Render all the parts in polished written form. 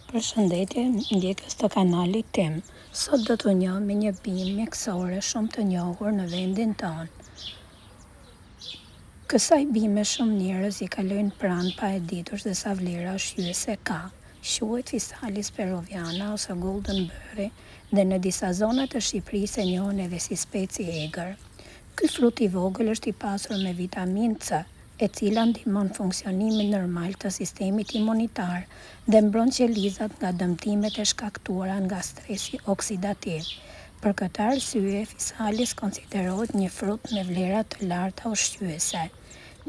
Përshëndetje, ndjekës të kanalit tim. Sot do të njohim me një bimë mjekësore shumë të njohur në vendin tonë. Kësaj bime shumë njerëz i kalojnë pranë pa e ditur se sa vlera ushqyese ka. Quhet Physalis peruviana ose golden berry dhe në disa zona të Shqipërisë e njohen edhe si speci egër. Ky frut i vogël është i pasur me vitaminë C, e cila ndihmon funksionimin normal të sistemit imunitar dhe mbron qelizat nga dëmtimet e shkaktuara nga stresi oksidativ. Për këtë arsye, Physalis konsiderohet një frut me vlera të larta ushqyese.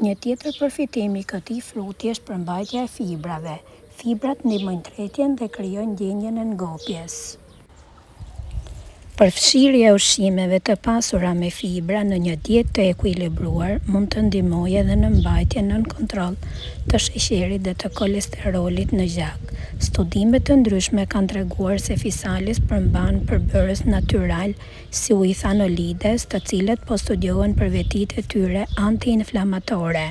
Një tjetër përfitim i këtij fruti është përmbajtja e fibrave. Fibrat ndihmojnë tretjen dhe krijojnë ndjenjën e ngopjes. Përfshirja e ushqimeve të pasura me fibra në një dietë të ekuilibruar mund të ndihmojë edhe në mbajtjen nën kontroll të sheqerit dhe të kolesterolit në gjak. Studime të ndryshme kanë treguar se Physalis përmban përbërës natyral si ujthanolides, të cilët po studiohen për vetitë e tyre antiinflamatore.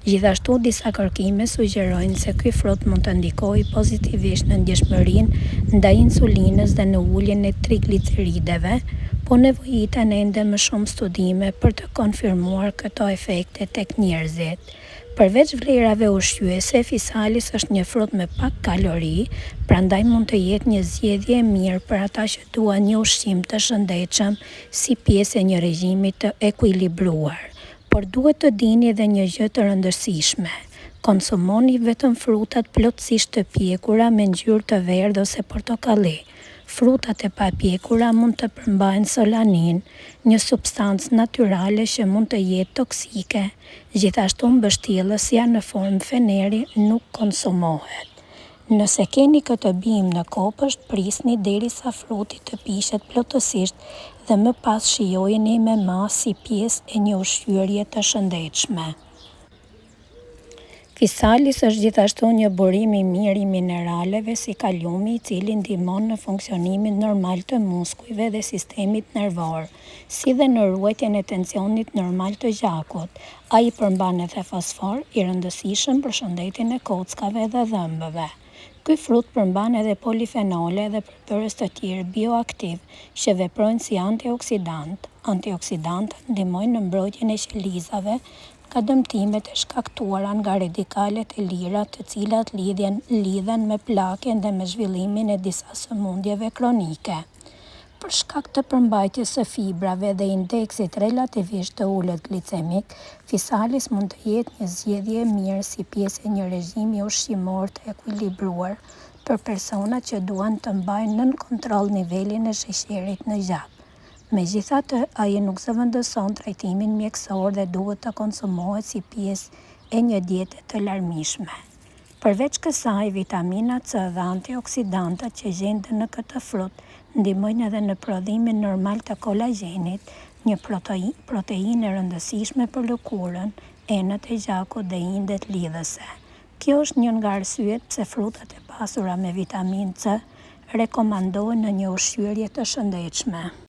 Gjithashtu, disa kërkime sugjerojnë se ky frut mund të ndikojë pozitivisht në ndjeshmërinë ndaj insulinës dhe në uljen e triglicerideve, po nevojiten ende më shumë studime për të konfirmuar këto efekte tek njerëzit. Përveç vlerave ushqyese, Physalis është një frut me pak kalori, prandaj mund të jetë një zgjedhje e mirë për ata që duan një ushqim të shëndetshëm si pjesë e një regjimi të ekuilibruar. Por duhet të dini edhe një gjë të rëndësishme. Konsumoni vetëm frutat plotësisht të pjekura me ngjyrë të verdhë ose portokalli. Frutat e papjekura mund të përmbajnë solanin, një substancë natyrale që mund të jetë toksike. Gjithashtu mbështjellësja në formë feneri nuk konsumohet. Nëse keni këtë bimë në kopësht, prisni derisa fruti të pishet plotësisht dhe më pas shijojeni me masë si pjesë e një ushqyerje të shëndetshme. Physalis është gjithashtu një burim i mirë i mineraleve si kaliumi, i cili ndihmon në funksionimin normal të muskujve dhe sistemit nervor, si dhe në ruajtjen e tensionit normal të gjakut. Ai përmban edhe fosfor, i rëndësishëm për shëndetjen e kockave dhe dhëmbëve. Ky frut përmban edhe polifenole dhe përbërës të tjerë bioaktiv që veprojnë si antioksidant. Antioksidantët ndihmojnë në mbrojtjen e qelizave nga dëmtimet e shkaktuara nga radikalet e lira, të cilat lidhen me plaken dhe me zhvillimin e disa sëmundjeve kronike. Për shkak të përmbajtjes së fibrave dhe indeksit relativisht të ulët glicemik, Physalis mund të jetë një zgjedhje e mirë si pjesë e një regjimi ushqimor të ekuilibruar për personat që duan të mbajnë nën kontroll nivelin e sheqerit në gjak. Megjithatë, ai nuk zëvendëson trajtimin mjekësor dhe duhet të konsumohet si pjesë e një diete të larmishme. Përveç kësaj, vitamina C dhe antioksidantët që gjenden në këtë frut ndihmojnë edhe në prodhimin normal të kolagjenit, një proteinë e rëndësishme për lëkurën, enët e gjakut dhe indet lidhëse. Kjo është një nga arsyet pse frutat e pasura me vitaminë C rekomandohen në një ushqyerje të shëndetshme.